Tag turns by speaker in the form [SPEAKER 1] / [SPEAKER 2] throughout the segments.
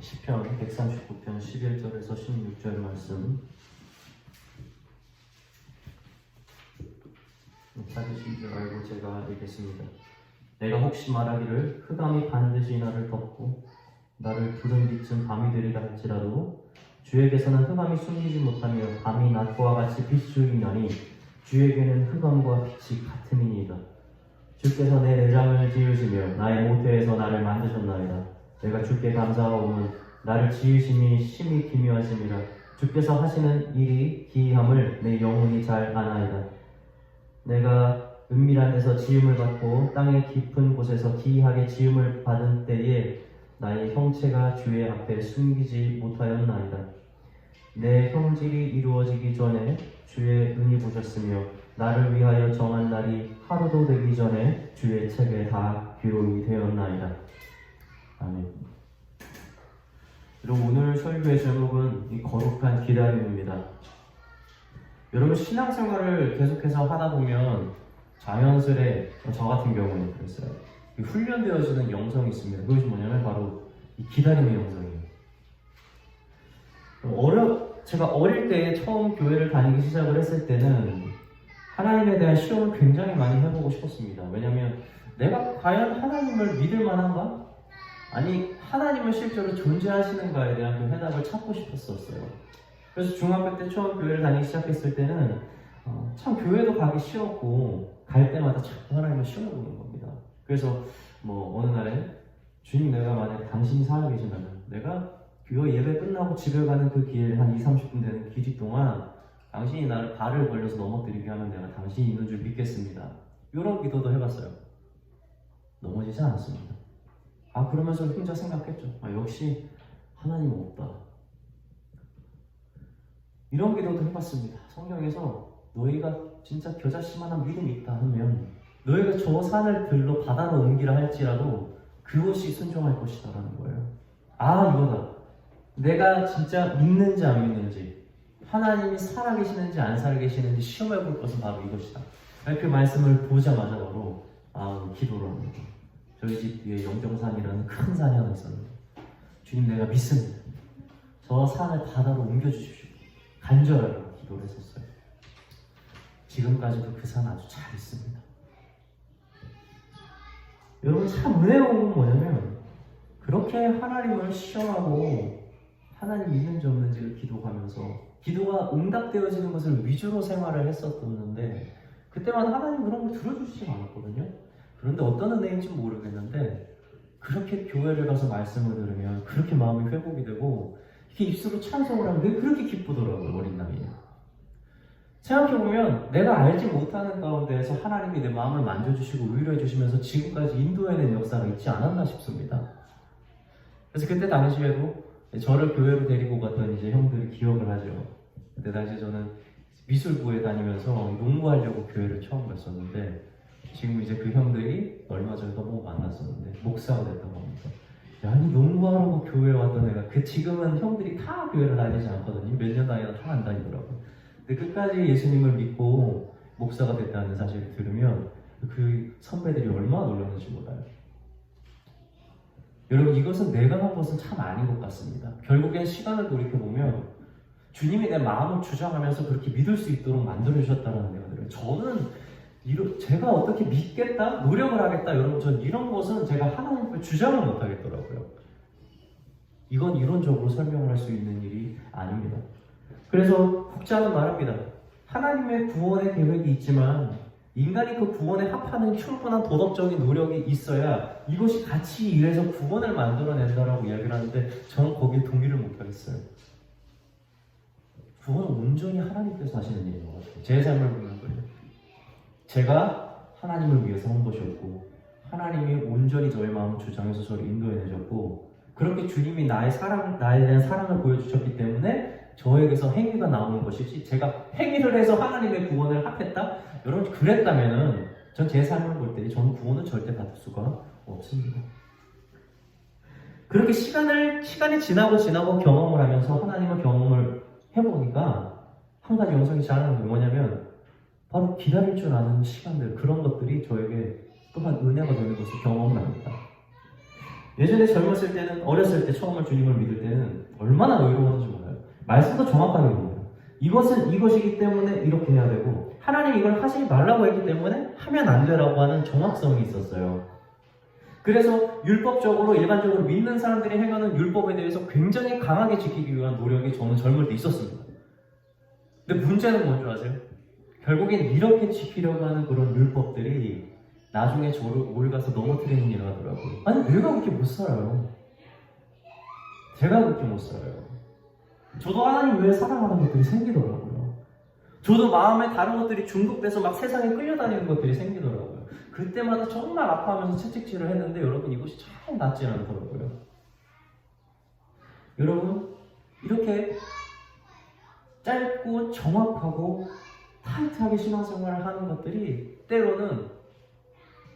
[SPEAKER 1] 시편 139편 11절에서 16절 말씀 찾으신 줄 알고 제가 읽겠습니다. 내가 혹시 말하기를 흑암이 반드시 나를 덮고 나를 부른 빛은 밤이 되리라 할지라도 주에게서는 흑암이 숨기지 못하며 밤이 낮과 같이 비추이나니 주에게는 흑암과 빛이 같음이니이다. 주께서 내 내장을 지으시며 나의 모태에서 나를 만드셨나이다. 내가 주께 감사하오면 나를 지으심이 심히 기묘하심이라. 주께서 하시는 일이 기이함을 내 영혼이 잘 아나이다. 내가 은밀한 데서 지음을 받고 땅의 깊은 곳에서 기이하게 지음을 받은 때에 나의 형체가 주의 앞에 숨기지 못하였나이다. 내 형질이 이루어지기 전에 주의 눈이 보셨으며 나를 위하여 정한 날이 하루도 되기 전에 주의 책에 다 기록이 되었나이다. 아멘. 여러분, 오늘 설교의 제목은 이 거룩한 기다림입니다. 여러분, 신앙생활을 계속해서 하다 보면 자연스레 저 같은 경우는 그랬어요. 훈련되어지는 영성이 있습니다. 그것이 뭐냐면 바로 이 기다림의 영성이에요. 제가 어릴 때 처음 교회를 다니기 시작을 했을 때는 하나님에 대한 시험을 굉장히 많이 해보고 싶었습니다. 왜냐하면 내가 과연 하나님을 믿을 만한가? 아니, 하나님은 실제로 존재하시는가에 대한 그 해답을 찾고 싶었었어요. 그래서 중학교 때 처음 교회를 다니기 시작했을 때는 참 교회도 가기 싫었고 갈 때마다 자꾸 하나님을 시험해보는 겁니다. 그래서 어느 날에 주님, 내가 만약 당신이 살아계시면 내가 교회 예배 끝나고 집에 가는 그 길 한 20-30분 되는 길이 동안 당신이 나를 발을 벌려서 넘어뜨리게 하면 내가 당신이 있는 줄 믿겠습니다. 이런 기도도 해봤어요. 넘어지지 않았습니다. 그러면서 혼자 생각했죠. 역시 하나님은 없다. 이런 기도도 해봤습니다. 성경에서 너희가 진짜 겨자씨만한 믿음이 있다 하면 너희가 저 산을 들러 바다로 옮기라 할지라도 그것이 순종할 것이다 라는 거예요. 이거다. 내가 진짜 믿는지 안 믿는지, 하나님이 살아계시는지 안 살아계시는지 시험해 볼 것은 바로 이것이다. 그 말씀을 보자마자 바로 기도를 합니다. 저희 집 뒤에 영정산이라는 큰 산이 하나 있었는데, 주님, 내가 믿습니다. 저 산을 바다로 옮겨주십시오. 간절하게 기도를 했었어요. 지금까지도 그 산 아주 잘 있습니다. 여러분, 참 은혜로운 건 뭐냐면 그렇게 하나님을 시험하고 하나님 있는지 없는지를 기도하면서 기도가 응답되어지는 것을 위주로 생활을 했었는데 그때마다 하나님 그런 걸 들어주시지 않았거든요. 그런데 어떤 은혜인지 모르겠는데 그렇게 교회를 가서 말씀을 들으면 그렇게 마음이 회복이 되고 이렇게 입술로 찬송을 하면 왜 그렇게 기쁘더라고요. 어린 나이에. 생각해보면 내가 알지 못하는 가운데에서 하나님이 내 마음을 만져주시고 위로해 주시면서 지금까지 인도해낸 역사가 있지 않았나 싶습니다. 그래서 그때 당시에도 저를 교회로 데리고 갔던 형들이 기억을 하죠. 그때 당시 저는 미술부에 다니면서 농구하려고 교회를 처음 갔었는데 지금 그 형들이 얼마 전에 또 만났었는데 목사가 됐던 겁니다. 아니, 농구하려고 교회에 왔던 애가 지금은 형들이 다 교회를 다니지 않거든요. 몇 년 다니다 다 안 다니더라고요. 근데 끝까지 예수님을 믿고 목사가 됐다는 사실을 들으면 그 선배들이 얼마나 놀랐는지 몰라요. 여러분, 이것은 내가 한 것은 참 아닌 것 같습니다. 결국엔 시간을 돌이켜보면 주님이 내 마음을 주장하면서 그렇게 믿을 수 있도록 만들어주셨다는 생각이 들어요. 저는 제가 어떻게 믿겠다? 노력을 하겠다? 여러분, 전 이런 것은 제가 하나님께 주장을 못 하겠더라고요. 이건 이론적으로 설명을 할 수 있는 일이 아닙니다. 그래서 혹자는 말합니다. 하나님의 구원의 계획이 있지만 인간이 그 구원에 합하는 충분한 도덕적인 노력이 있어야 이것이 같이 일해서 구원을 만들어낸다라고 이야기를 하는데 저는 거기에 동의를 못하겠어요. 구원은 온전히 하나님께서 하시는 일인 것 같아요. 제 삶을 보면 그래요. 제가 하나님을 위해서 한 것이었고 하나님이 온전히 저의 마음을 주장해서 저를 인도해내셨고 그렇게 주님이 나에 대한 사랑을 보여주셨기 때문에 저에게서 행위가 나오는 것이지 제가 행위를 해서 하나님의 구원을 합했다? 여러분, 그랬다면은 전 제 삶을 볼 때 저는 구원은 절대 받을 수가 없습니다. 그렇게 시간이 지나고 경험을 하면서 하나님의 경험을 해보니까 한 가지 영성이 자라는 게 뭐냐면 바로 기다릴 줄 아는 시간들, 그런 것들이 저에게 또한 은혜가 되는 것을 경험을 합니다. 예전에 젊었을 때는, 어렸을 때 처음으로 주님을 믿을 때는 얼마나 의로웠는지 몰라요. 말씀도 정확하게 몰라요. 이것은 이것이기 때문에 이렇게 해야 되고, 하나님 이걸 하지 말라고 했기 때문에 하면 안 되라고 하는 정확성이 있었어요. 그래서 율법적으로 일반적으로 믿는 사람들이 행하는 율법에 대해서 굉장히 강하게 지키기 위한 노력이 저는 젊을 때 있었습니다. 근데 문제는 뭔 줄 아세요? 결국엔 이렇게 지키려고 하는 그런 율법들이 나중에 저를 올가서 넘어뜨리는 일을 하더라고요. 아니, 내가 그렇게 못 살아요. 제가 그렇게 못 살아요. 저도 하나님 외에 사랑하는 것들이 생기더라고요. 저도 마음에 다른 것들이 중독돼서 막 세상에 끌려다니는 것들이 생기더라고요. 그때마다 정말 아파하면서 채찍질을 했는데 여러분, 이것이 참 낫지 않더라고요. 여러분, 이렇게 짧고 정확하고 타이트하게 신앙생활을 하는 것들이 때로는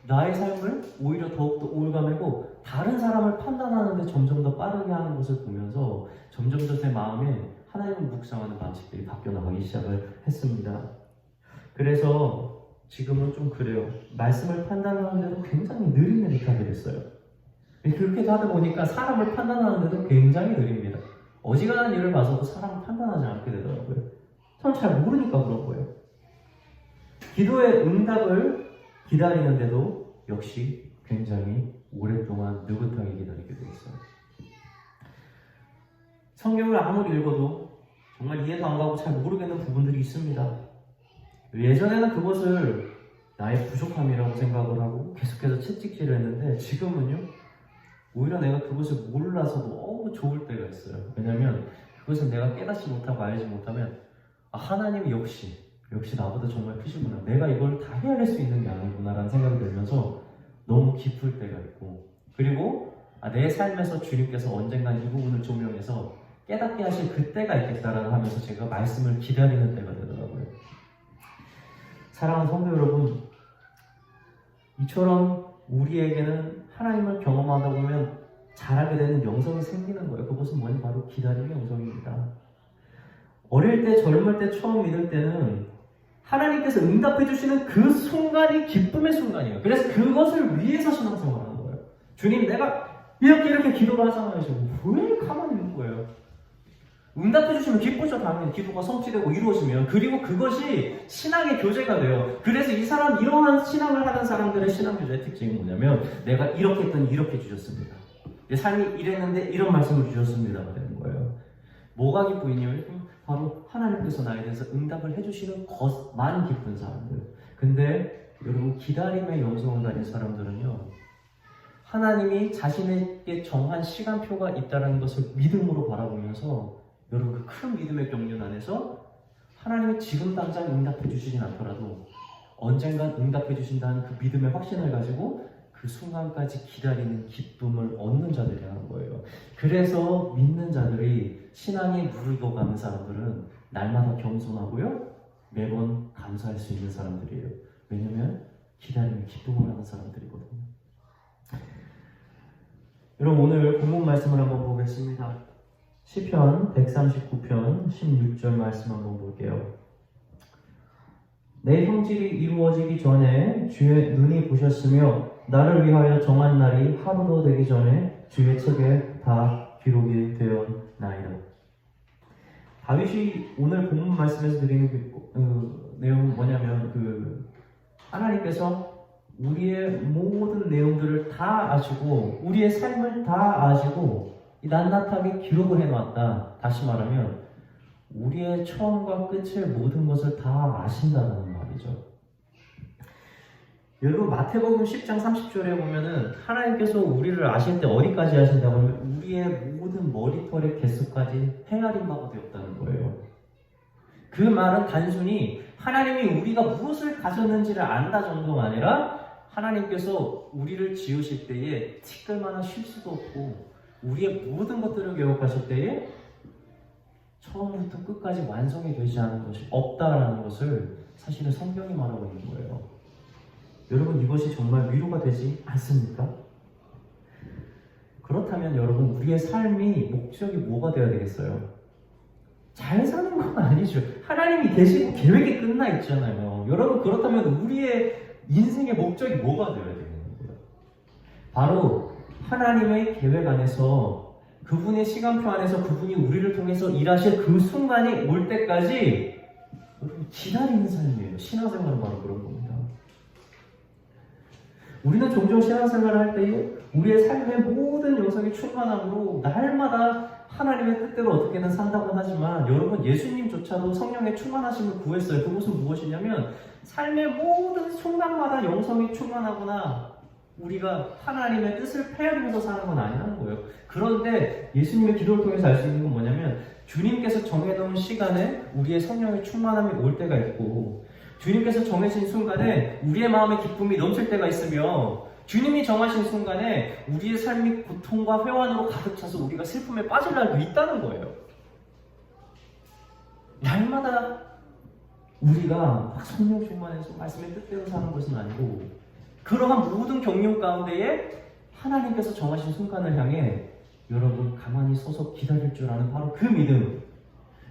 [SPEAKER 1] 나의 삶을 오히려 더욱더 우울감이고 다른 사람을 판단하는데 점점 더 빠르게 하는 것을 보면서 점점 더 제 마음에 하나님을 묵상하는 방식들이 바뀌어 나가기 시작을 했습니다. 그래서 지금은 좀 그래요. 말씀을 판단하는데도 굉장히 느릿느릿하게 됐어요. 그렇게 하다 보니까 사람을 판단하는데도 굉장히 느립니다. 어지간한 일을 봐서도 사람을 판단하지 않게 되더라고요. 저는 잘 모르니까 그런 거예요. 기도의 응답을 기다리는데도 역시 굉장히 오랫동안 느긋하게 기다리게 되었어요. 성경을 아무리 읽어도 정말 이해도 안 가고 잘 모르겠는 부분들이 있습니다. 예전에는 그것을 나의 부족함이라고 생각을 하고 계속해서 채찍질을 했는데 지금은요, 오히려 내가 그것을 몰라서 너무 좋을 때가 있어요. 왜냐하면 그것을 내가 깨닫지 못하고 알지 못하면 하나님이 역시 나보다 정말 크시구나, 내가 이걸 다 헤아릴 수 있는 게 아니구나 라는 생각이 들면서 너무 기쁠 때가 있고, 그리고 내 삶에서 주님께서 언젠간 이 부분을 조명해서 깨닫게 하실 그때가 있겠다라는 하면서 제가 말씀을 기다리는 때가 되더라고요. 사랑하는 성도 여러분, 이처럼 우리에게는 하나님을 경험하다 보면 잘하게 되는 영성이 생기는 거예요. 그것은 뭐냐? 바로 기다림의 영성입니다. 어릴 때, 젊을 때, 처음 믿을 때는 하나님께서 응답해 주시는 그 순간이 기쁨의 순간이에요. 그래서 그것을 위해서 신앙생활하는 거예요. 주님, 내가 이렇게 기도를 하잖아요. 왜 가만히 있는 거예요? 응답해 주시면 기쁘죠. 당연히 기도가 성취되고 이루어지면. 그리고 그것이 신앙의 교제가 돼요. 그래서 이러한 신앙을 하는 사람들의 신앙 교제의 특징이 뭐냐면, 내가 이렇게 했더니 이렇게 주셨습니다. 내 삶이 이랬는데 이런 말씀을 주셨습니다가 되는 거예요. 뭐가 기쁘냐면 바로 하나님께서 나에 대해서 응답을 해주시는 것만 기쁜 사람들. 근데 여러분, 기다림의 영성을 가진 사람들은요, 하나님이 자신에게 정한 시간표가 있다는 것을 믿음으로 바라보면서, 여러분, 그 큰 믿음의 경륜 안에서 하나님이 지금 당장 응답해 주시진 않더라도 언젠간 응답해 주신다는 그 믿음의 확신을 가지고 그 순간까지 기다리는 기쁨을 얻는 자들이라는 거예요. 그래서 믿는 자들이, 신앙에 무르익어가는 사람들은 날마다 겸손하고요, 매번 감사할 수 있는 사람들이에요. 왜냐면 기다림의 기쁨을 하는 사람들이거든요. 여러분, 오늘 본문 말씀을 한번 보겠습니다. 시편 139편 16절 말씀 한번 볼게요. 내 형질이 이루어지기 전에 주의 눈이 보셨으며 나를 위하여 정한 날이 하루도 되기 전에 주의 책에 다 기록이 되었나이다. 다윗이 오늘 본문 말씀에서 드리는 내용은 뭐냐면, 하나님께서 우리의 모든 내용들을 다 아시고 우리의 삶을 다 아시고 낱낱하게 기록을 해놨다. 다시 말하면 우리의 처음과 끝을, 모든 것을 다 아신다는 말이죠. 여러분, 마태복음 10장 30절에 보면은 하나님께서 우리를 아실 때 어디까지 아신다고 하면 우리의 모든 머리털의 개수까지 헤아린 바가 되었다는 거예요. 그 말은 단순히 하나님이 우리가 무엇을 가졌는지를 안다 정도가 아니라, 하나님께서 우리를 지으실 때에 티끌만한 실수도 없고 우리의 모든 것들을 기억하실 때에 처음부터 끝까지 완성이 되지 않은 것이 없다라는 것을 사실은 성경이 말하고 있는 거예요. 여러분, 이것이 정말 위로가 되지 않습니까? 그렇다면 여러분, 우리의 삶이 목적이 뭐가 되어야 되겠어요? 잘 사는 건 아니죠. 하나님이 계시고 계획이 끝나 있잖아요. 여러분, 그렇다면 우리의 인생의 목적이 뭐가 되어야 되는 거예요? 바로 하나님의 계획 안에서 그분의 시간표 안에서 그분이 우리를 통해서 일하실 그 순간이 올 때까지 기다리는 삶이에요. 신앙생활은 바로 그런 겁니다. 우리는 종종 신앙생활을 할 때에 우리의 삶의 모든 영성이 충만함으로 날마다 하나님의 뜻대로 어떻게든 산다고 하지만 여러분, 예수님조차도 성령의 충만하심을 구했어요. 그것은 무엇이냐면 삶의 모든 순간마다 영성이 충만하거나 우리가 하나님의 뜻을 헤아리면서 사는 건 아니라는 거예요. 그런데 예수님의 기도를 통해서 알 수 있는 건 뭐냐면 주님께서 정해놓은 시간에 우리의 성령의 충만함이 올 때가 있고 주님께서 정해진 순간에 우리의 마음의 기쁨이 넘칠 때가 있으며 주님이 정하신 순간에 우리의 삶이 고통과 회환으로 가득 차서 우리가 슬픔에 빠질 날도 있다는 거예요. 날마다 우리가 막 성령 충만해서 말씀의 뜻대로 사는 것은 아니고 그러한 모든 경륜 가운데에 하나님께서 정하신 순간을 향해 여러분 가만히 서서 기다릴 줄 아는 바로 그 믿음.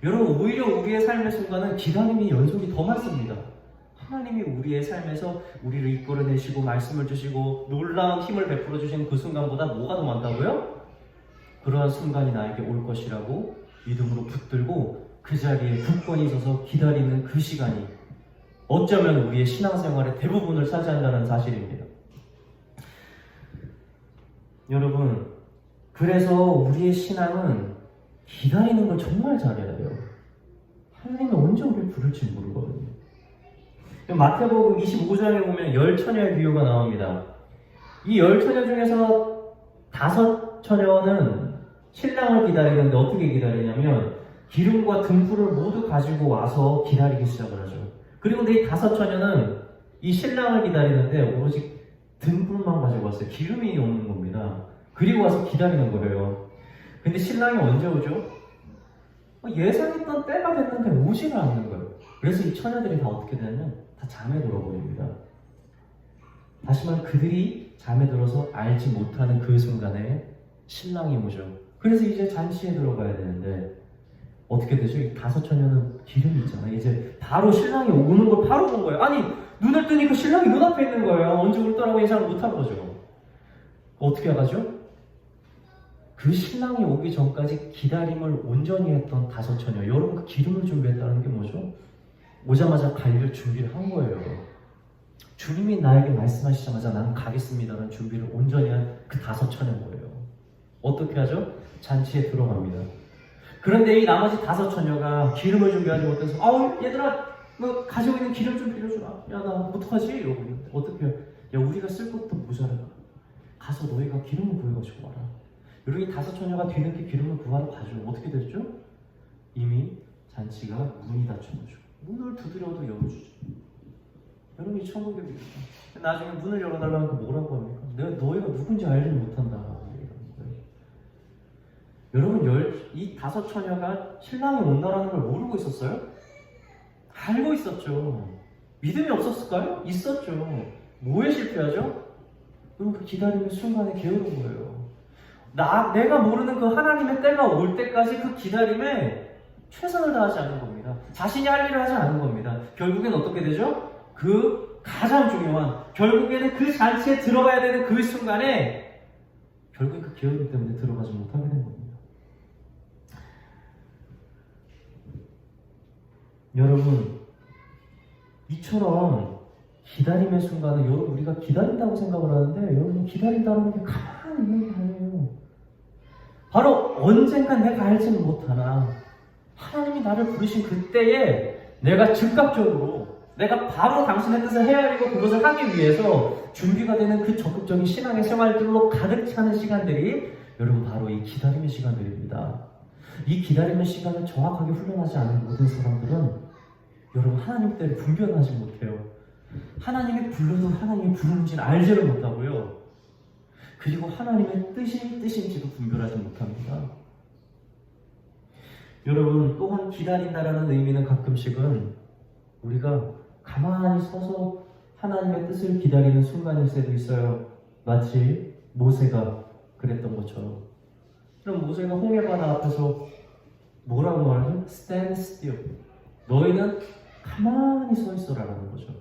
[SPEAKER 1] 여러분, 오히려 우리의 삶의 순간은 기다림의 연속이 더 많습니다. 하나님이 우리의 삶에서 우리를 이끌어내시고 말씀을 주시고 놀라운 힘을 베풀어 주시는 그 순간보다 뭐가 더 많다고요? 그러한 순간이 나에게 올 것이라고 믿음으로 붙들고 그 자리에 굳건히 서서 기다리는 그 시간이 어쩌면 우리의 신앙생활의 대부분을 차지한다는 사실입니다. 여러분, 그래서 우리의 신앙은 기다리는 걸 정말 잘해야 돼요. 하나님이 언제 우리를 부를지 모르거든요. 마태복음 25장에 보면 10처녀의 비유가 나옵니다. 이 10처녀 중에서 5처녀는 신랑을 기다리는데 어떻게 기다리냐면 기름과 등불을 모두 가지고 와서 기다리기 시작을 하죠. 그리고 이 5처녀는 이 신랑을 기다리는데 오로지 등불만 가지고 왔어요. 기름이 없는 겁니다. 그리고 와서 기다리는 거예요. 근데 신랑이 언제 오죠? 예상했던 때가 됐는데 오지를 않는 거예요. 그래서 이 처녀들이 다 어떻게 되냐면 다 잠에 들어버립니다. 다시 말해 그들이 잠에 들어서 알지 못하는 그 순간에 신랑이 오죠. 그래서 이제 잔치에 들어가야 되는데 어떻게 되죠? 이 5처녀는 기름이 있잖아요. 이제 바로 신랑이 오는 걸 바로 본 거예요. 아니, 눈을 뜨니까 신랑이 눈앞에 있는 거예요. 언제 올 거라고 예상을 못한 거죠. 어떻게 하죠? 그 신랑이 오기 전까지 기다림을 온전히 했던 5처녀. 여러분, 그 기름을 준비했다는 게 뭐죠? 오자마자 갈 준비를 한 거예요. 주님이 나에게 말씀하시자마자 나는 가겠습니다라는 준비를 온전히 한 그 5처녀인 거예요. 어떻게 하죠? 잔치에 들어갑니다. 그런데 이 나머지 5처녀가 기름을 준비하지 못해서 아우 얘들아 뭐 가지고 있는 기름 좀 빌려주라. 야 나 어떡하지? 이러고 어떻게 해? 야 우리가 쓸 것도 모자라. 가서 너희가 기름을 구해가지고 와라. 여러분, 이 5처녀가 뒤늦게 기름을 구하러 가죠. 어떻게 됐죠? 이미 잔치가 문이 닫힌 거죠. 문을 두드려도 열어주죠. 여러분, 이 천국의 비유죠. 나중에 문을 열어달라는 거 뭐라고 합니까? 내가 너희가 누군지 알지 못한다. 여러분, 이 5처녀가 신랑이 온다라는 걸 모르고 있었어요? 알고 있었죠. 믿음이 없었을까요? 있었죠. 뭐에 실패하죠? 여러분, 그 기다림의 순간에 게으른 거예요. 내가 모르는 그 하나님의 때가 올 때까지 그 기다림에 최선을 다하지 않는 겁니다. 자신이 할 일을 하지 않는 겁니다. 결국엔 어떻게 되죠? 그 가장 중요한, 결국에는 그 잔치에 들어가야 되는 그 순간에 결국엔 그 게으름 때문에 들어가지 못하게 된 겁니다. 여러분, 이처럼 기다림의 순간은 여러분 우리가 기다린다고 생각을 하는데 여러분 기다린다는 게 가만히 있는 게 아니에요. 바로 언젠가 내가 알지는 못하나 하나님이 나를 부르신 그때에 내가 즉각적으로 내가 바로 당신의 뜻을 헤아리고 그것을 하기 위해서 준비가 되는 그 적극적인 신앙의 생활들로 가득 차는 시간들이 여러분 바로 이 기다림의 시간들입니다. 이 기다림의 시간을 정확하게 훈련하지 않은 모든 사람들은 여러분 하나님 때를 분별하지 못해요. 하나님이 불러도 하나님이 부르는지는 알지를 못하고요. 그리고 하나님의 뜻인지도 분별하지 못합니다. 여러분, 또한 기다린다라는 의미는 가끔씩은 우리가 가만히 서서 하나님의 뜻을 기다리는 순간일 때도 있어요. 마치 모세가 그랬던 것처럼. 그럼 모세가 홍해바다 앞에서 뭐라고 말하죠? Stand still. 너희는 가만히 서 있어라라는 거죠.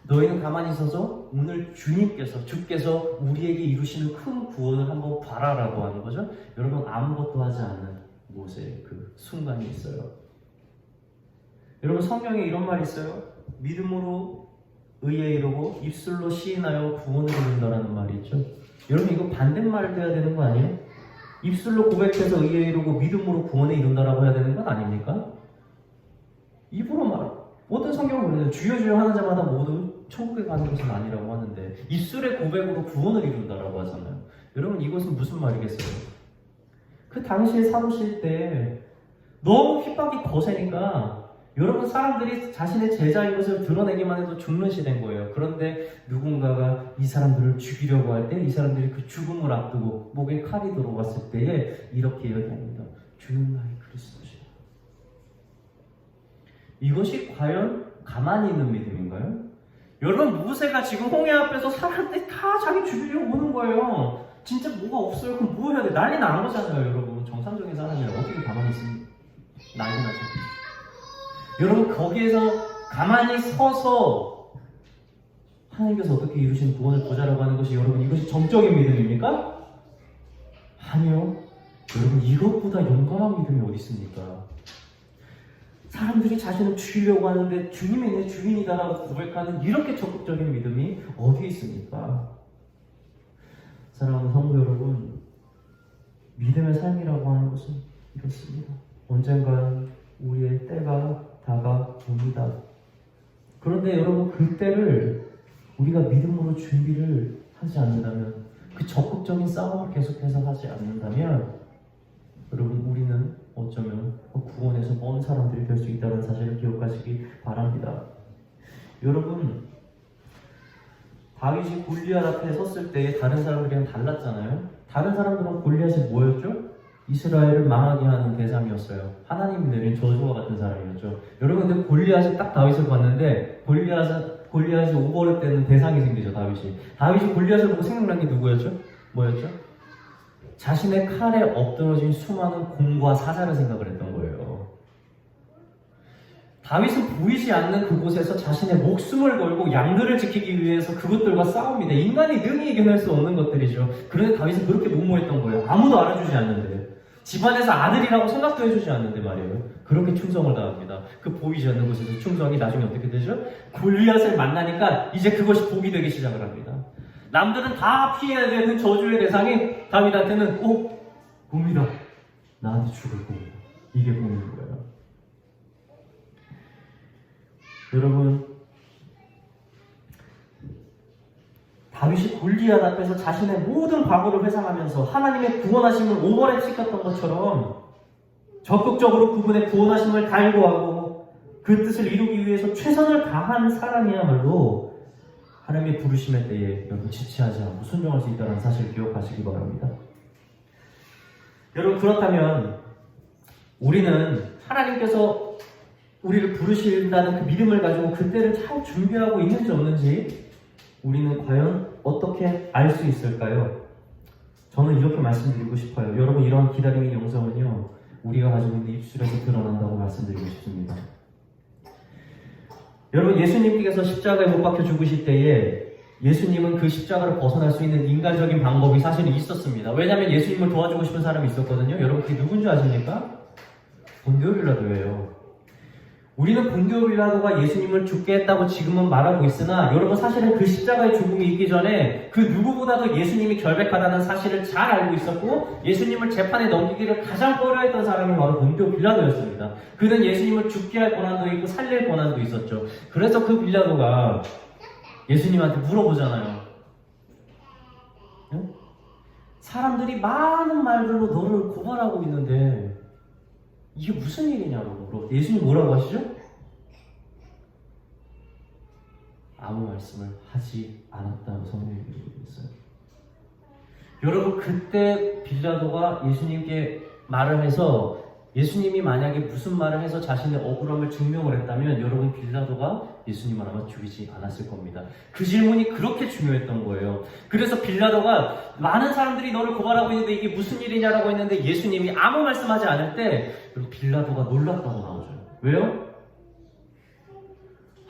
[SPEAKER 1] 너희는 가만히 있어서 오늘 주께서 우리에게 이루시는 큰 구원을 한번 봐라라고 하는 거죠. 여러분, 아무것도 하지 않는 모세의 그 순간이 있어요. 여러분, 성경에 이런 말이 있어요. 믿음으로 의에 이르고 입술로 시인하여 구원을 이룬다라는 말이 있죠. 여러분, 이거 반대말을 해야 되는 거 아니에요? 입술로 고백해서 의에 이르고 믿음으로 구원에 이룬다라고 해야 되는 건 아닙니까? 입으로 말, 어떤 성경을 보면 주여 주여 하는 자마다 모두 천국에 가는 것은 아니라고 하는데 입술의 고백으로 구원을 이룬다라고 하잖아요. 여러분, 이것은 무슨 말이겠어요? 그 당시에 사무실 때 너무 핍박이 거세니까 여러분, 사람들이 자신의 제자인 것을 드러내기만 해도 죽는 시대인 거예요. 그런데 누군가가 이 사람들을 죽이려고 할 때 이 사람들이 그 죽음을 앞두고 목에 칼이 들어갔을 때에 이렇게 얘기합니다. 주는 나의 그리스도시다. 이것이 과연 가만히 있는 믿음인가요? 여러분, 모세가 지금 홍해 앞에서 사람들이 다 자기 죽이려고 오는 거예요. 진짜 뭐가 없어요. 그럼 뭐 해야 돼? 난리 나는 거잖아요. 여러분, 정상적인 사람이 어떻게 가만히 있습니까? 난리 나죠. 여러분, 거기에서 가만히 서서 하나님께서 어떻게 이루신 구원을 보자라고 하는 것이, 여러분, 이것이 정적인 믿음입니까? 아니요. 여러분, 이것보다 용감한 믿음이 어디 있습니까? 사람들이 자신을 죽이려고 하는데 주님이 내 주인이다라고 고백하는 이렇게 적극적인 믿음이 어디 있습니까? 사랑하는 성도 여러분, 믿음의 삶이라고 하는 것은 이렇습니다. 언젠가는 우리의 때가 다가옵니다. 그런데 여러분, 그때를 우리가 믿음으로 준비를 하지 않는다면, 그 적극적인 싸움을 계속해서 하지 않는다면, 여러분, 우리는 어쩌면 구원에서 먼 사람들이 될 수 있다는 사실을 기억하시기 바랍니다. 여러분, 다윗이 골리앗 앞에 섰을 때 다른 사람들이랑 달랐잖아요. 다른 사람들은 골리앗이 뭐였죠? 이스라엘을 망하게 하는 대상이었어요. 하나님이 내린 저주와 같은 사람이었죠. 여러분, 근데 골리앗이 딱 다윗을 봤는데 골리앗이 오버랩 되는 대상이 생기죠. 다윗이 골리앗을 보고 생각난 게 누구였죠? 뭐였죠? 자신의 칼에 엎드러진 수많은 공과 사자를 생각을 했던 거예요. 다윗은 보이지 않는 그곳에서 자신의 목숨을 걸고 양들을 지키기 위해서 그것들과 싸웁니다. 인간이 능히 이겨낼 수 없는 것들이죠. 그런데 다윗은 그렇게 무모했던 거예요. 아무도 알아주지 않는데, 집안에서 아들이라고 생각도 해주지 않는데 말이에요. 그렇게 충성을 다합니다. 그 보이지 않는 곳에서 충성이 나중에 어떻게 되죠? 골리앗을 만나니까 이제 그것이 복이 되기 시작을 합니다. 남들은 다 피해야 되는 저주의 대상이 다윗한테는 봅니다. 나한테 죽을 겁니다. 이게 복인 거예요. 여러분, 다윗이 골리앗 앞에서 자신의 모든 과거를 회상하면서 하나님의 구원하심을 오버랩 시켰던 것처럼 적극적으로 그분의 구원하심을 갈구하고 그 뜻을 이루기 위해서 최선을 다한 사람이야말로 하나님의 부르심의 때에 여러분 지체하지 않고 순종할 수 있다는 사실을 기억하시기 바랍니다. 여러분, 그렇다면 우리는 하나님께서 우리를 부르신다는 그 믿음을 가지고 그때를 잘 준비하고 있는지 없는지 우리는 과연 어떻게 알 수 있을까요? 저는 이렇게 말씀드리고 싶어요. 여러분, 이러한 기다림의 영성은요, 우리가 가지고 있는 입술에서 드러난다고 말씀드리고 싶습니다. 여러분, 예수님께서 십자가에 못 박혀 죽으실 때에 예수님은 그 십자가를 벗어날 수 있는 인간적인 방법이 사실은 있었습니다. 왜냐하면 예수님을 도와주고 싶은 사람이 있었거든요. 여러분, 그게 누군지 아십니까? 본디오 빌라도예요. 우리는 본디오 빌라도가 예수님을 죽게 했다고 지금은 말하고 있으나 여러분, 사실은 그 십자가의 죽음이 있기 전에 그 누구보다도 예수님이 결백하다는 사실을 잘 알고 있었고 예수님을 재판에 넘기기를 가장 꺼려했던 사람이 바로 본디오 빌라도였습니다. 그는 예수님을 죽게 할 권한도 있고 살릴 권한도 있었죠. 그래서 그 빌라도가 예수님한테 물어보잖아요. 응? 사람들이 많은 말들로 너를 고발하고 있는데 이게 무슨 일이냐고 물어. 예수님 뭐라고 하시죠? 아무 말씀을 하지 않았다고 성경이 그리고 있어요. 여러분, 그때 빌라도가 예수님께 말을 해서 예수님이 만약에 무슨 말을 해서 자신의 억울함을 증명을 했다면 여러분, 빌라도가 예수님을 아마 죽이지 않았을 겁니다. 그 질문이 그렇게 중요했던 거예요. 그래서 빌라도가 많은 사람들이 너를 고발하고 있는데 이게 무슨 일이냐라고 했는데 예수님이 아무 말씀하지 않을 때 빌라도가 놀랐다고 나오죠. 왜요?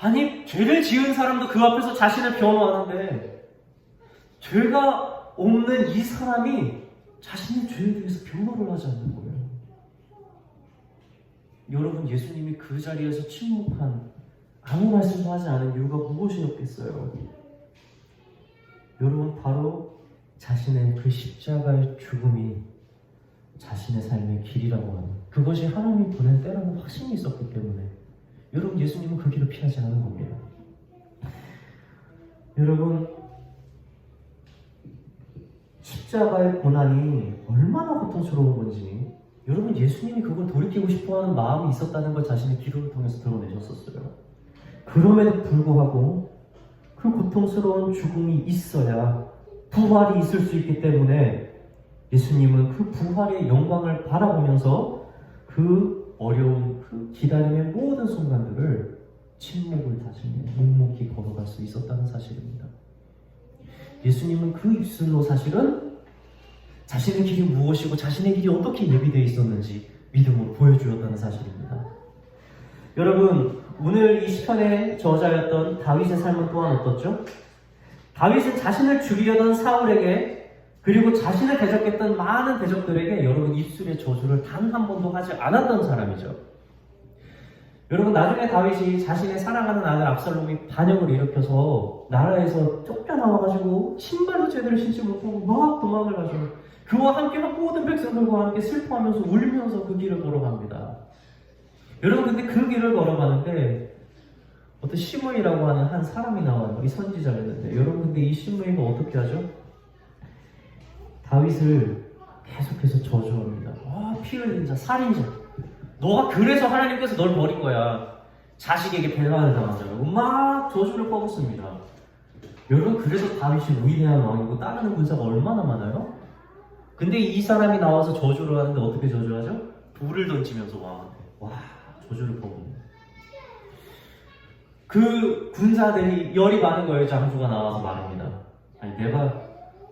[SPEAKER 1] 아니, 죄를 지은 사람도 그 앞에서 자신을 변호하는데 죄가 없는 이 사람이 자신의 죄에 대해서 변호를 하지 않는 거예요. 여러분, 예수님이 그 자리에서 침묵한, 아무 말씀도 하지 않은 이유가 무엇이었겠어요? 여러분, 바로 자신의 그 십자가의 죽음이 자신의 삶의 길이라고 하는, 그것이 하나님이 보낸 때라는 확신이 있었기 때문에 여러분, 예수님은 그 길을 피하지 않은 겁니다. 여러분, 십자가의 고난이 얼마나 고통스러운 건지 여러분, 예수님이 그걸 돌이키고 싶어하는 마음이 있었다는 걸 자신의 기도를 통해서 드러내셨었어요. 그럼에도 불구하고 그 고통스러운 죽음이 있어야 부활이 있을 수 있기 때문에 예수님은 그 부활의 영광을 바라보면서 그 어려운 그 기다림의 모든 순간들을 침묵을 다지며 묵묵히 걸어갈 수 있었다는 사실입니다. 예수님은 그 입술로 사실은 자신의 길이 무엇이고 자신의 길이 어떻게 예비되어 있었는지 믿음으로 보여주었다는 사실입니다. 여러분, 오늘 이 시편의 저자였던 다윗의 삶은 또한 어떻죠? 다윗은 자신을 죽이려던 사울에게, 그리고 자신을 대적했던 많은 대적들에게 여러분, 입술의 저주를 단 한 번도 하지 않았던 사람이죠. 여러분, 나중에 다윗이 자신의 사랑하는 아들 압살롬이 반역을 일으켜서 나라에서 쫓겨나와가지고 신발도 제대로 신지 못하고 막 도망을 가죠. 그와 함께 모든 백성들과 함께 슬퍼하면서 울면서 그 길을 걸어갑니다. 여러분, 근데 그 길을 걸어가는데 어떤 시므이라고 하는 한 사람이 나와요. 이 선지자였는데, 여러분, 근데 이 시므이가 어떻게 하죠? 다윗을 계속해서 저주합니다. 피 흘린 자, 살인자, 너가 그래서 하나님께서 널 버린 거야. 자식에게 배반을 당하잖아요. 막 저주를 퍼붓습니다. 여러분, 그래서 다윗이 위대한 왕이고 따르는 군사가 얼마나 많아요? 근데 이 사람이 나와서 저주를 하는데 어떻게 저주하죠? 돌을 던지면서 왕한테 저주를 퍼붓는. 그 군사들이 열이 많은 거예요. 장수가 나와서 말합니다. 아니, 내가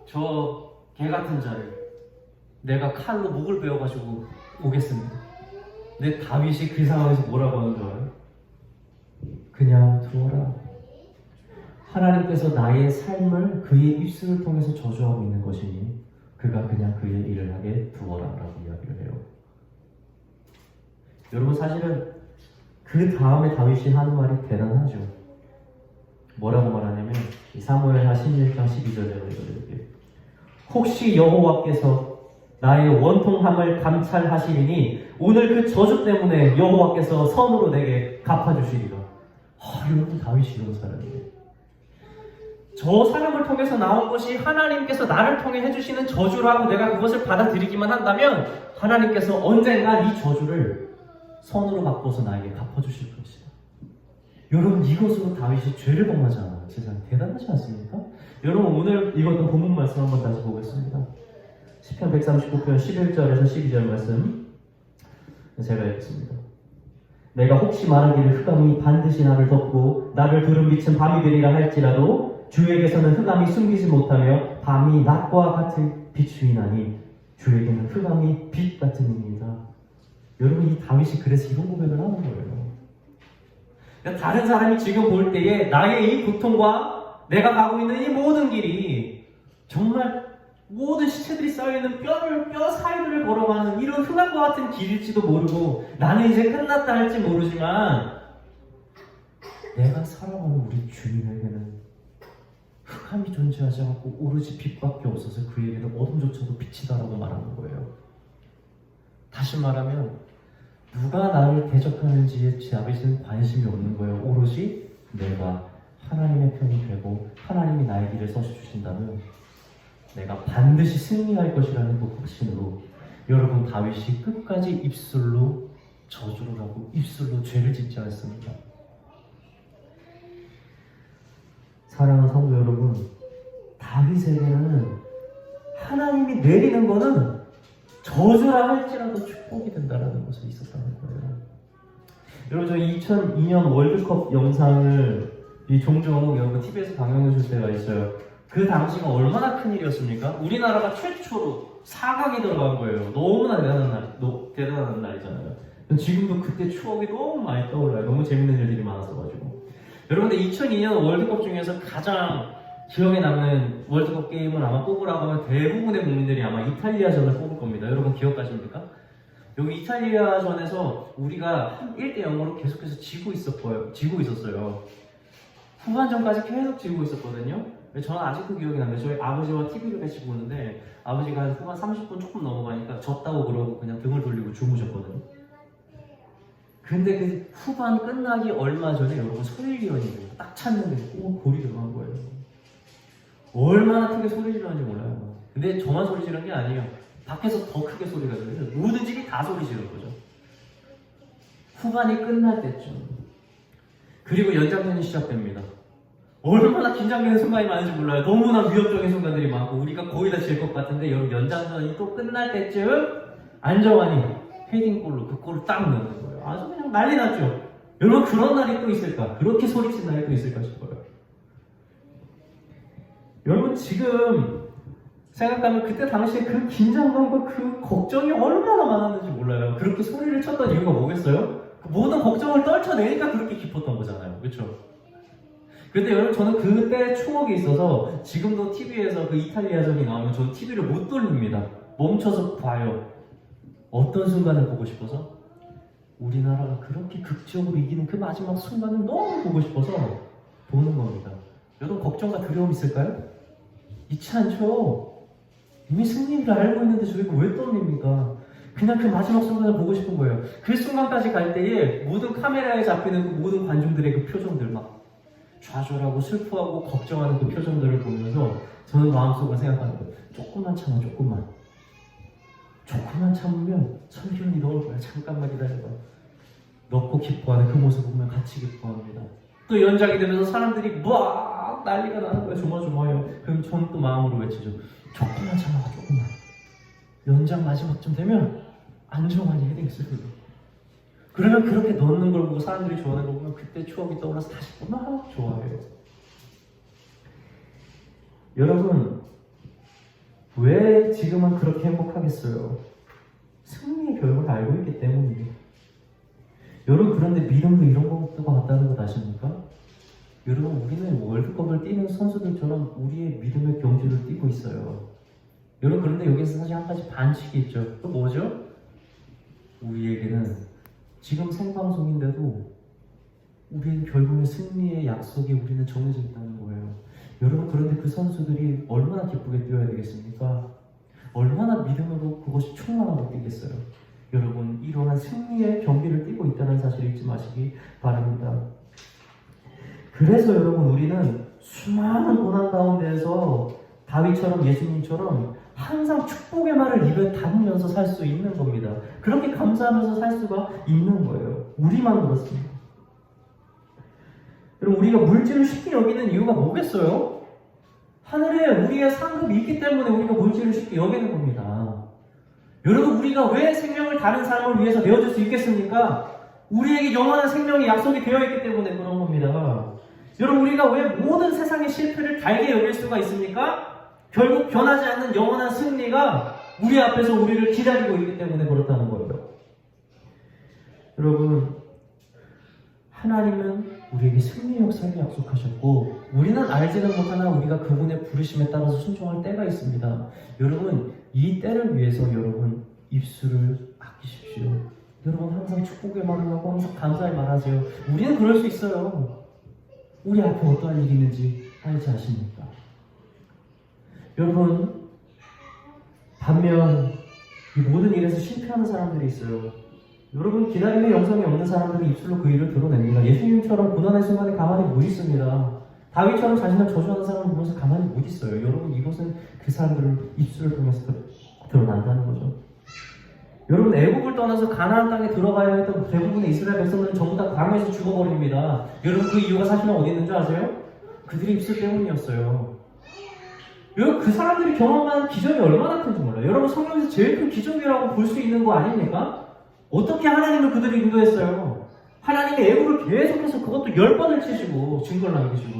[SPEAKER 1] 저 개 같은 자를 내가 칼로 목을 베어가지고 오겠습니다. 근데 다윗이 그 상황에서 뭐라고 하는 줄 알아요? 그냥 두어라. 하나님께서 나의 삶을 그의 입술을 통해서 저주하고 있는 것이니 그가 그냥 그의 일을 하게 두어라 라고 이야기를 해요. 여러분, 사실은 그 다음에 다윗이 하는 말이 대단하죠. 뭐라고 말하냐면 사무엘하 16장 12절에 이렇게, 혹시 여호와께서 나의 원통함을 감찰하시리니 오늘 그 저주 때문에 여호와께서 선으로 내게 갚아주시리라. 여러분, 다윗이 이런 사람이에요. 저 사람을 통해서 나온 것이 하나님께서 나를 통해 해주시는 저주라고 내가 그것을 받아들이기만 한다면 하나님께서 언젠가 이 저주를 선으로 바꿔서 나에게 갚아주실 것이다. 여러분, 이것으로 다윗이 죄를 범하지 않아요. 세상에 대단하지 않습니까? 여러분, 오늘 읽었던 본문 말씀 한번 다시 보겠습니다. 시편 139편 11절에서 12절 말씀 제가 읽겠습니다. 내가 혹시 말하기를 흑암이 반드시 나를 덮고 나를 두름 비친 밤이 되리라 할지라도 주에게서는 흑암이 숨기지 못하며 밤이 낮과 같이 비추이나니 주에게는 흑암이 빛 같음입니다. 여러분, 이 다윗이 그래서 이런 고백을 하는 거예요. 그러니까 다른 사람이 지금 볼 때에 나의 이 고통과 내가 가고 있는 이 모든 길이 정말 모든 시체들이 쌓여있는 뼈 사이들을 걸어가는 이런 흑암과 같은 길일지도 모르고 나는 이제 끝났다 할지 모르지만 내가 살아가는 우리 주님에게는 흑암이 존재하지 않고 오로지 빛밖에 없어서 그에게는 어둠조차도 빛이다라고 말하는 거예요. 다시 말하면 누가 나를 대적하는지에 다윗은 관심이 없는 거예요. 오로지 내가 하나님의 편이 되고 하나님이 나의 길을 서주신다면 내가 반드시 승리할 것이라는 그 확신으로 여러분, 다윗이 끝까지 입술로 저주를 하고 입술로 죄를 짓지 않습니다. 사랑하는 성도 여러분, 다윗에게는 하나님이 내리는 거는 저주라 할지라도 축복이 된다는 것이 있었다는 거예요. 여러분, 저 2002년 월드컵 영상을 종종 여러분 TV에서 방영해 줄 때가 있어요. 그 당시가 얼마나 큰 일이었습니까? 우리나라가 최초로 4강이 들어간 거예요. 너무나 대단한 날이잖아요. 지금도 그때 추억이 너무 많이 떠올라요. 너무 재밌는 일들이 많았어가지고. 여러분들 2002년 월드컵 중에서 가장 기억에 남는 월드컵 게임을 아마 뽑으라고 하면 대부분의 국민들이 아마 이탈리아전을 뽑을 겁니다. 여러분 기억하십니까? 여기 이탈리아전에서 우리가 1대 0으로 계속해서 지고 있었어요. 후반전까지 계속 지고 있었거든요. 저는 아직도 기억이 납니다. 저희 아버지와 TV를 같이 보는데 아버지가 한 후반 30분 조금 넘어가니까 졌다고 그러고 그냥 등을 돌리고 주무셨거든요. 근데 그 후반 끝나기 얼마 전에 여러분 소리 지르는데 딱 찼는데 꼭 골이 들어간 거예요. 얼마나 크게 소리 지르는지 몰라요. 근데 저만 소리 지르는 게 아니에요. 밖에서 더 크게 소리가 들려요. 모든 집이 다 소리 지른 거죠. 후반이 끝날 때쯤. 그리고 연장전이 시작됩니다. 얼마나 긴장되는 순간이 많은지 몰라요. 너무나 위협적인 순간들이 많고 우리가 거의 다 질 것 같은데 여러분 연장전이 또 끝날 때쯤 안정환이 헤딩골로 그 골을 딱 넣는 거예요. 아주 그냥 난리 났죠. 여러분 그런 날이 또 있을까? 그렇게 소리친 날이 또 있을까 싶어요. 여러분 지금 생각하면 그때 당시에 그 긴장감과 그 걱정이 얼마나 많았는지 몰라요. 그렇게 소리를 쳤던 이유가 뭐겠어요? 그 모든 걱정을 떨쳐내니까 그렇게 기뻤던 거잖아요. 그렇죠? 근데 여러분 저는 그때 추억이 있어서 지금도 TV에서 그 이탈리아전이 나오면 저는 TV를 못 돌립니다. 멈춰서 봐요. 어떤 순간을 보고 싶어서? 우리나라가 그렇게 극적으로 이기는 그 마지막 순간을 너무 보고 싶어서 보는 겁니다. 여러분 걱정과 두려움 있을까요? 있지 않죠? 이미 승리를 알고 있는데 저희가 왜 떨립니까? 그냥 그 마지막 순간을 보고 싶은 거예요. 그 순간까지 갈 때에 모든 카메라에 잡히는 그 모든 관중들의 그 표정들 막 좌절하고 슬퍼하고 걱정하는 그 표정들을 보면서 저는 마음속으로 생각하는 거예요. 조금만 참아, 조금만 참으면 성경이 넣을 거야. 잠깐만 기다려봐. 넣고 기뻐하는 그 모습 보면 같이 기뻐합니다. 또 연장이 되면서 사람들이 막 난리가 나는 거예요. 조마조마해요. 그럼 저는 또 마음으로 외치죠. 조금만 참아, 조금만. 연장 마지막쯤 되면 안정환이 헤딩 쓰거든요. 그러면 그렇게 넣는 걸 보고 사람들이 좋아하는 걸 보면 그때 추억이 떠올라서 다시 또 막 좋아해요. 여러분 왜 지금은 그렇게 행복하겠어요? 승리의 결과를 알고 있기 때문이에요. 여러분 그런데 믿음도 이런 것과 같다는 것 아십니까? 여러분 우리는 월드컵을 뛰는 선수들처럼 우리의 믿음의 경주를 뛰고 있어요. 여러분 그런데 여기서 사실 한 가지 반칙이 있죠. 또 뭐죠? 우리에게는 지금 생방송인데도 우리는 결국에 승리의 약속이 우리는 정해져 있다는 거예요. 여러분 그런데 그 선수들이 얼마나 기쁘게 뛰어야 되겠습니까? 얼마나 믿음으로 그것이 충만하고 뛰겠어요. 여러분 이러한 승리의 경기를 뛰고 있다는 사실을 잊지 마시기 바랍니다. 그래서 여러분 우리는 수많은 고난 가운데에서 다윗처럼 예수님처럼 항상 축복의 말을 입에 담으면서 살 수 있는 겁니다. 그렇게 감사하면서 살 수가 있는 거예요. 우리만 그렇습니다. 여러분 우리가 물질을 쉽게 여기는 이유가 뭐겠어요? 하늘에 우리의 상급이 있기 때문에 우리가 물질을 쉽게 여기는 겁니다. 여러분 우리가 왜 생명을 다른 사람을 위해서 내어줄 수 있겠습니까? 우리에게 영원한 생명이 약속이 되어 있기 때문에 그런 겁니다. 여러분 우리가 왜 모든 세상의 실패를 달게 여길 수가 있습니까? 결국 변하지 않는 영원한 승리가 우리 앞에서 우리를 기다리고 있기 때문에 그렇다는 거예요. 여러분 하나님은 우리에게 승리의 역사를 약속하셨고 우리는 알지는 못하나 우리가 그분의 부르심에 따라서 순종할 때가 있습니다. 여러분 이 때를 위해서 여러분 입술을 아끼십시오. 여러분 항상 축복의 말을 하고 항상 감사의 말하세요. 우리는 그럴 수 있어요. 우리 앞에 어떠한 일이 있는지 알지 아십니까? 여러분 반면 이 모든 일에서 실패하는 사람들이 있어요. 여러분 기다림의 영성이 없는 사람들은 입술로 그 일을 드러냅니다. 예수님처럼 고난의 순간에 가만히 못 있습니다. 다윗처럼 자신을 저주하는 사람을 보면서 가만히 못 있어요. 여러분 이것은 그 사람들을 입술을 통해서 드러난다는 거죠. 여러분 애국을 떠나서 가나안 땅에 들어가야 했던 대부분의 이스라엘 백성들은 전부 다 광야에서 죽어버립니다. 여러분 그 이유가 사실은 어디 있는 줄 아세요? 그들의 입술 때문이었어요. 여러분 그 사람들이 경험한 기적이 얼마나 큰지 몰라요. 여러분 성경에서 제일 큰 기적이라고 볼 수 있는 거 아닙니까? 어떻게 하나님을 그들을 인도했어요? 하나님이 애국을 계속해서 그것도 10번을 치시고 증거를 남기시고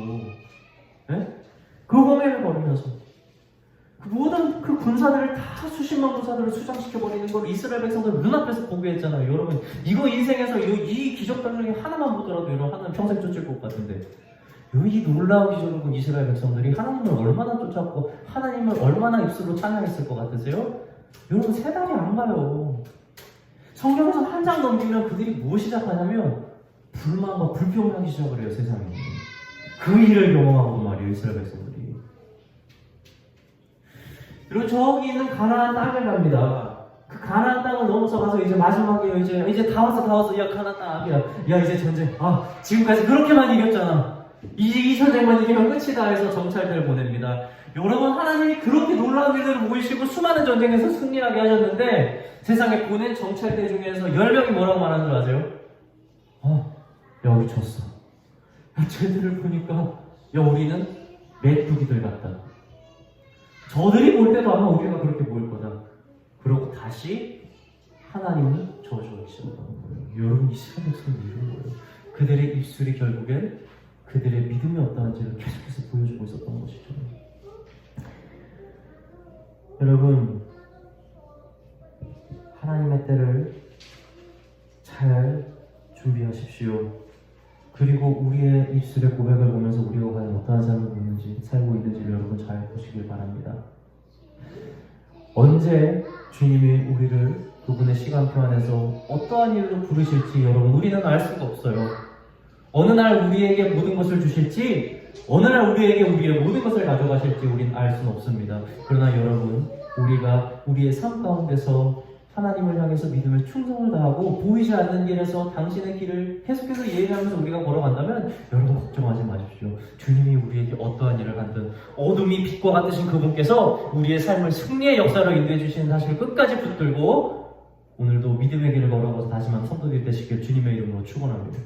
[SPEAKER 1] 네? 그 홍해를 걸으면서 그 모든 그 군사들을 다 수십만 군사들을 수장시켜버리는 걸 이스라엘 백성들 눈앞에서 보게 했잖아요. 여러분, 이거 인생에서 이 기적들 중에 하나만 보더라도 여러분 하나는 평생 쫓을 것 같은데, 이 놀라운 기적을 본 이스라엘 백성들이 하나님을 얼마나 쫓았고 하나님을 얼마나 입술로 찬양했을 것 같으세요? 여러분, 세 달이 안 가요. 성경에서 한 장 넘기면 그들이 무엇 시작하냐면 불만과 불평을 하기 시작을 해요. 세상에. 그 일을 경험하고 말이에요. 이스라엘 백성들이. 그리고 저기 있는 가나안 땅을 갑니다. 그 가나안 땅을 넘어서 가서 이제 마지막에 이제 다 왔어. 야, 가나안 땅이야. 야, 이제 전쟁. 지금까지 그렇게만 이겼잖아. 이 전쟁만 이기면 끝이다 해서 정찰대를 보냅니다. 여러분, 하나님이 그렇게 놀라운 일들을 모이시고 수많은 전쟁에서 승리하게 하셨는데 세상에 보낸 정찰대 중에서 10명이 뭐라고 말하는 줄 아세요? 야, 우리 졌어. 야, 쟤들을 보니까 야, 우리는 메뚜기들 같다. 저들이 볼 때도 아마 우리가 그렇게 보일 거다. 그러고 다시 하나님은 저주하기 시작하는 거예요. 여러분, 이스라엘 백성은 이런 거예요. 그들의 입술이 결국엔 그들의 믿음이 어떠한지를 계속해서 보여주고 있었던 것이죠. 여러분, 하나님의 때를 잘 준비하십시오. 그리고 우리의 입술의 고백을 보면서 우리가 과연 어떠한 삶을 보는지, 살고 있는지를 여러분 잘 보시길 바랍니다. 언제 주님이 우리를 그분의 시간표 안에서 어떠한 일로 부르실지 여러분, 우리는 알 수가 없어요. 어느 날 우리에게 모든 것을 주실지, 어느 날 우리에게 우리의 모든 것을 가져가실지 우리는 알 수는 없습니다. 그러나 여러분, 우리가 우리의 삶 가운데서 하나님을 향해서 믿음의 충성을 다하고 보이지 않는 길에서 당신의 길을 계속해서 예배하면서 우리가 걸어간다면 여러분, 걱정하지 마십시오. 주님이 우리에게 어떠한 일을 하든 어둠이 빛과 같으신 그분께서 우리의 삶을 승리의 역사로 인도해 주시는 사실을 끝까지 붙들고 오늘도 믿음의 길을 걸어가서 다시만 선도될 되시길 주님의 이름으로 축원합니다.